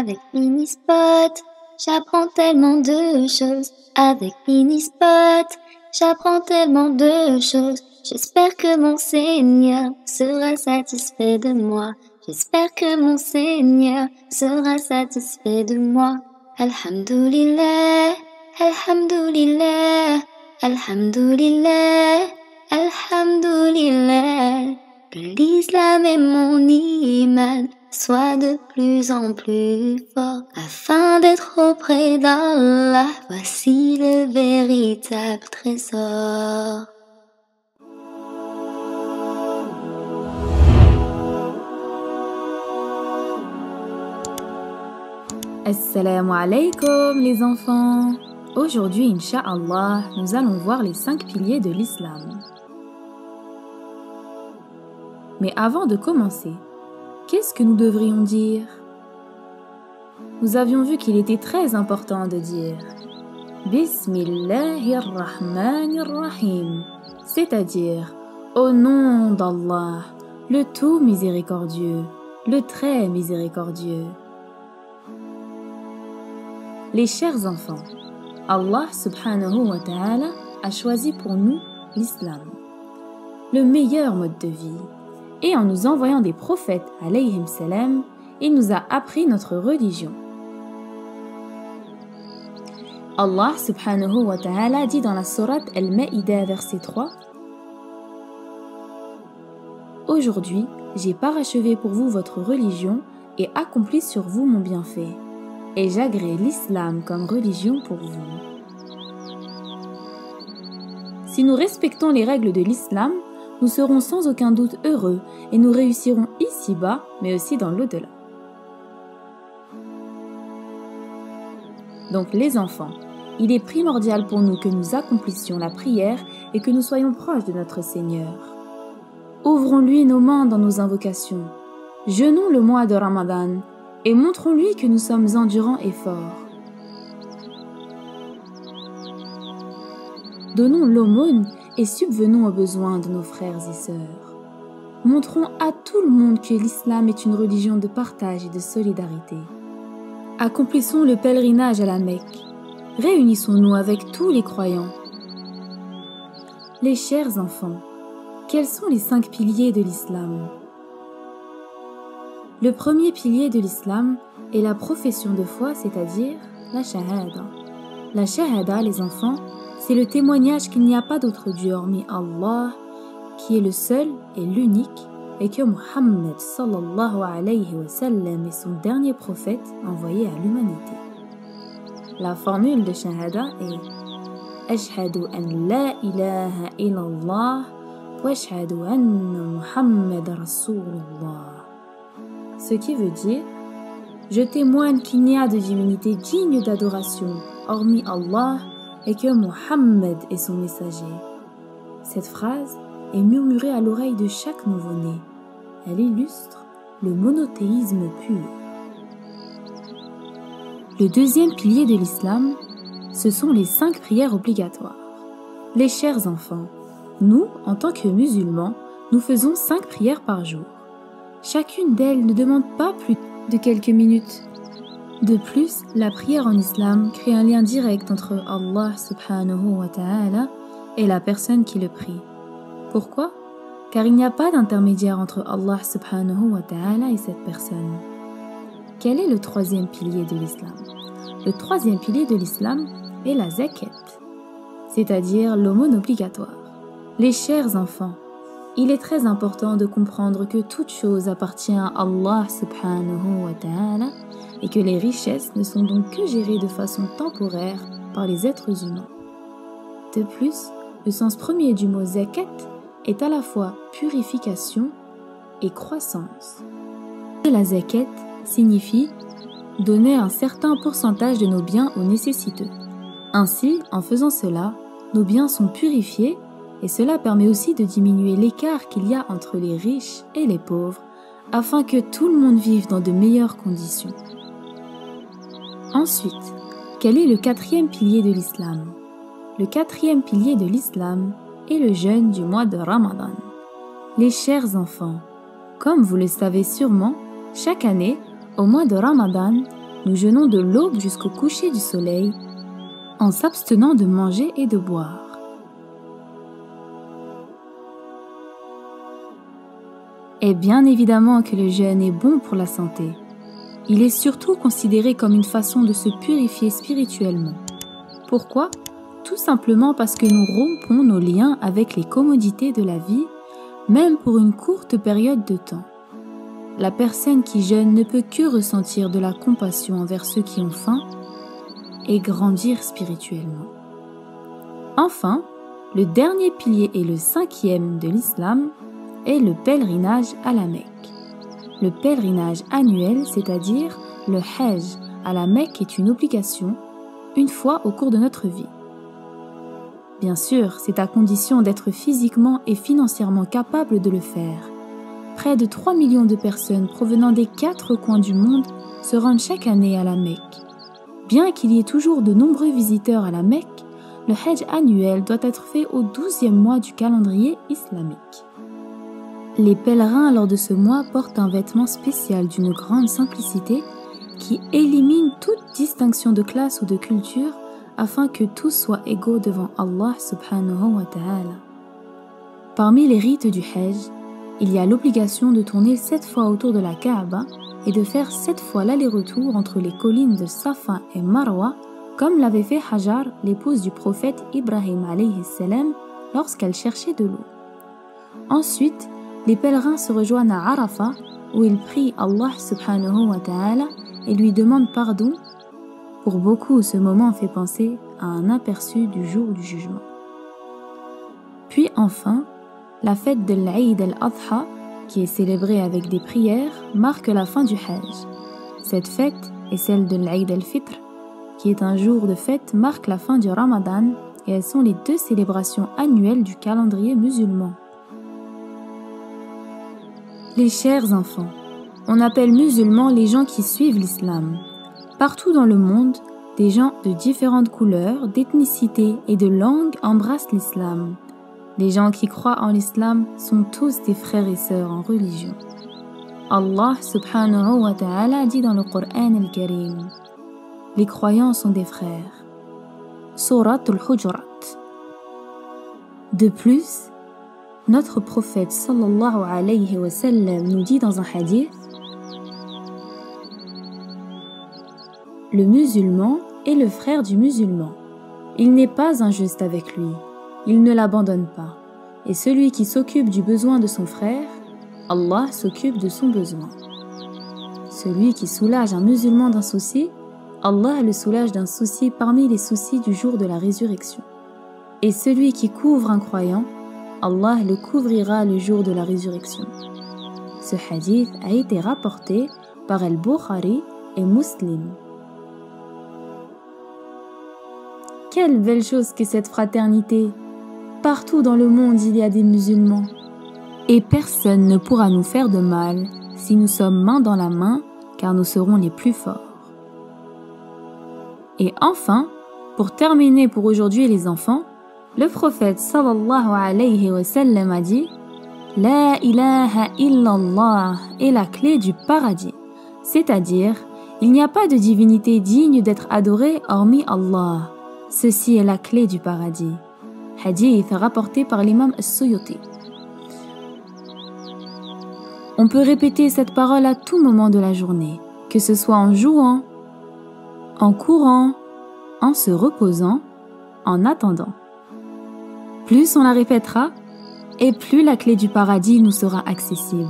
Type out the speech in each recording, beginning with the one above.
Avec Minispot, j'apprends tellement de choses. Avec Minispot, j'apprends tellement de choses. J'espère que mon Seigneur sera satisfait de moi. J'espère que mon Seigneur sera satisfait de moi. Alhamdulillah, Alhamdulillah, Alhamdulillah, Alhamdulillah. Que l'islam et mon iman soient de plus en plus forts afin d'être auprès d'Allah. Voici le véritable trésor. Assalamu alaikum les enfants. Aujourd'hui, Inch'Allah, nous allons voir les 5 piliers de l'islam. Mais avant de commencer, qu'est-ce que nous devrions dire? Nous avions vu qu'il était très important de dire Bismillahirrahmanirrahim, c'est-à-dire au nom d'Allah, le tout miséricordieux, le très miséricordieux. Les chers enfants, Allah subhanahu wa ta'ala a choisi pour nous l'islam, le meilleur mode de vie. Et en nous envoyant des prophètes, alayhim salam, il nous a appris notre religion. Allah subhanahu wa ta'ala dit dans la sourate Al-Ma'idah verset 3 « Aujourd'hui, j'ai parachevé pour vous votre religion et accompli sur vous mon bienfait. Et j'agrée l'islam comme religion pour vous. » Si nous respectons les règles de l'islam, nous serons sans aucun doute heureux et nous réussirons ici-bas, mais aussi dans l'au-delà. Donc les enfants, il est primordial pour nous que nous accomplissions la prière et que nous soyons proches de notre Seigneur. Ouvrons-lui nos mains dans nos invocations. Jeûnons le mois de Ramadan et montrons-lui que nous sommes endurants et forts. Donnons l'aumône et subvenons aux besoins de nos frères et sœurs. Montrons à tout le monde que l'islam est une religion de partage et de solidarité. Accomplissons le pèlerinage à la Mecque. Réunissons-nous avec tous les croyants. Les chers enfants, quels sont les 5 piliers de l'islam? Le premier pilier de l'islam est la profession de foi, c'est-à-dire la shahada. La shahada, les enfants, c'est le témoignage qu'il n'y a pas d'autre Dieu hormis Allah, qui est le seul et l'unique, et que Muhammad sallallahu alayhi wa sallam est son dernier prophète envoyé à l'humanité. La formule de shahada est Ashhadu an la ilaha illallah wa ashhadu anna Muhammad rasulullah. Ce qui veut dire je témoigne qu'il n'y a de divinité digne d'adoration hormis Allah et que Muhammad est son messager. Cette phrase est murmurée à l'oreille de chaque nouveau-né. Elle illustre le monothéisme pur. Le deuxième pilier de l'islam, ce sont les 5 prières obligatoires. Les chers enfants, nous, en tant que musulmans, nous faisons 5 prières par jour. Chacune d'elles ne demande pas plus de quelques minutes. De plus, la prière en islam crée un lien direct entre Allah subhanahu wa ta'ala et la personne qui le prie. Pourquoi? Car il n'y a pas d'intermédiaire entre Allah subhanahu wa ta'ala et cette personne. Quel est le troisième pilier de l'islam? Le troisième pilier de l'islam est la zakat, c'est-à-dire l'aumône obligatoire. Les chers enfants, il est très important de comprendre que toute chose appartient à Allah subhanahu wa ta'ala et que les richesses ne sont donc que gérées de façon temporaire par les êtres humains. De plus, le sens premier du mot zakat est à la fois purification et croissance. La zakat signifie donner un certain pourcentage de nos biens aux nécessiteux. Ainsi, en faisant cela, nos biens sont purifiés et cela permet aussi de diminuer l'écart qu'il y a entre les riches et les pauvres afin que tout le monde vive dans de meilleures conditions. Ensuite, quel est le 4e pilier de l'islam? Le 4e pilier de l'islam est le jeûne du mois de Ramadan. Les chers enfants, comme vous le savez sûrement, chaque année, au mois de Ramadan, nous jeûnons de l'aube jusqu'au coucher du soleil en s'abstenant de manger et de boire. Et bien évidemment que le jeûne est bon pour la santé. Il est surtout considéré comme une façon de se purifier spirituellement. Pourquoi ? Tout simplement parce que nous rompons nos liens avec les commodités de la vie, même pour une courte période de temps. La personne qui jeûne ne peut que ressentir de la compassion envers ceux qui ont faim et grandir spirituellement. Enfin, le dernier pilier et le 5e de l'islam est le pèlerinage à la Mecque. Le pèlerinage annuel, c'est-à-dire le Hajj à la Mecque, est une obligation une fois au cours de notre vie. Bien sûr, c'est à condition d'être physiquement et financièrement capable de le faire. Près de 3 millions de personnes provenant des 4 coins du monde se rendent chaque année à la Mecque. Bien qu'il y ait toujours de nombreux visiteurs à la Mecque, le Hajj annuel doit être fait au 12e mois du calendrier islamique. Les pèlerins lors de ce mois portent un vêtement spécial d'une grande simplicité qui élimine toute distinction de classe ou de culture afin que tous soient égaux devant Allah subhanahu wa ta'ala. Parmi les rites du Hajj, il y a l'obligation de tourner 7 fois autour de la Kaaba et de faire 7 fois l'aller-retour entre les collines de Safa et Marwa, comme l'avait fait Hajar, l'épouse du prophète Ibrahim alayhi salam, lorsqu'elle cherchait de l'eau. Ensuite, les pèlerins se rejoignent à Arafat, où ils prient Allah subhanahu wa ta'ala et lui demandent pardon. Pour beaucoup, ce moment fait penser à un aperçu du jour du jugement. Puis enfin, la fête de l'Aïd al-Adha, qui est célébrée avec des prières, marque la fin du Hajj. Cette fête et celle de l'Aïd al-Fitr, qui est un jour de fête, marque la fin du Ramadan et elles sont les 2 célébrations annuelles du calendrier musulman. Les chers enfants, on appelle musulmans les gens qui suivent l'islam. Partout dans le monde, des gens de différentes couleurs, d'ethnicité et de langues embrassent l'islam. Les gens qui croient en l'islam sont tous des frères et sœurs en religion. Allah subhanahu wa ta'ala dit dans le Coran al-Karim: les croyants sont des frères. Surat al-Hujurat. De plus, notre prophète sallallahu alayhi wa sallam nous dit dans un hadith: le musulman est le frère du musulman. Il n'est pas injuste avec lui. Il ne l'abandonne pas. Et celui qui s'occupe du besoin de son frère, Allah s'occupe de son besoin. Celui qui soulage un musulman d'un souci, Allah le soulage d'un souci parmi les soucis du jour de la résurrection. Et celui qui couvre un croyant, Allah le couvrira le jour de la résurrection. Ce hadith a été rapporté par Al-Bukhari et Muslim. Quelle belle chose que cette fraternité! Partout dans le monde, il y a des musulmans. Et personne ne pourra nous faire de mal si nous sommes main dans la main, car nous serons les plus forts. Et enfin, pour terminer pour aujourd'hui les enfants, le prophète sallallahu alayhi wa sallam a dit: La ilaha illallah est la clé du paradis. C'est-à-dire, il n'y a pas de divinité digne d'être adorée hormis Allah. Ceci est la clé du paradis. Hadith rapporté par l'imam As-Suyuti. On peut répéter cette parole à tout moment de la journée, que ce soit en jouant, en courant, en se reposant, en attendant. Plus on la répétera, et plus la clé du paradis nous sera accessible.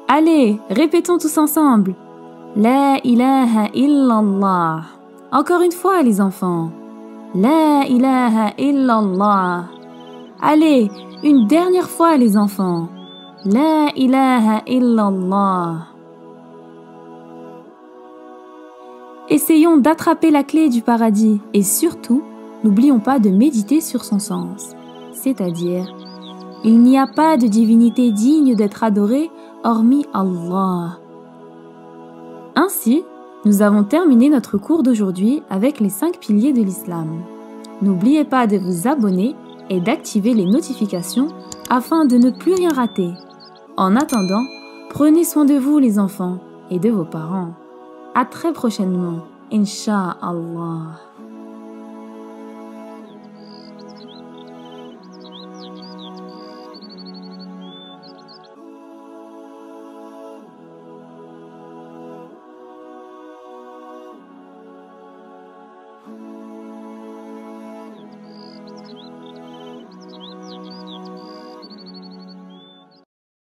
Allez, répétons tous ensemble. La ilaha illallah. Encore une fois, les enfants. La ilaha illallah. Allez, une dernière fois, les enfants. La ilaha illallah. Essayons d'attraper la clé du paradis et surtout, n'oublions pas de méditer sur son sens. C'est-à-dire, il n'y a pas de divinité digne d'être adorée hormis Allah. Ainsi, nous avons terminé notre cours d'aujourd'hui avec les 5 piliers de l'islam. N'oubliez pas de vous abonner et d'activer les notifications afin de ne plus rien rater. En attendant, prenez soin de vous les enfants. et de vos parents. À très prochainement, Inch'Allah.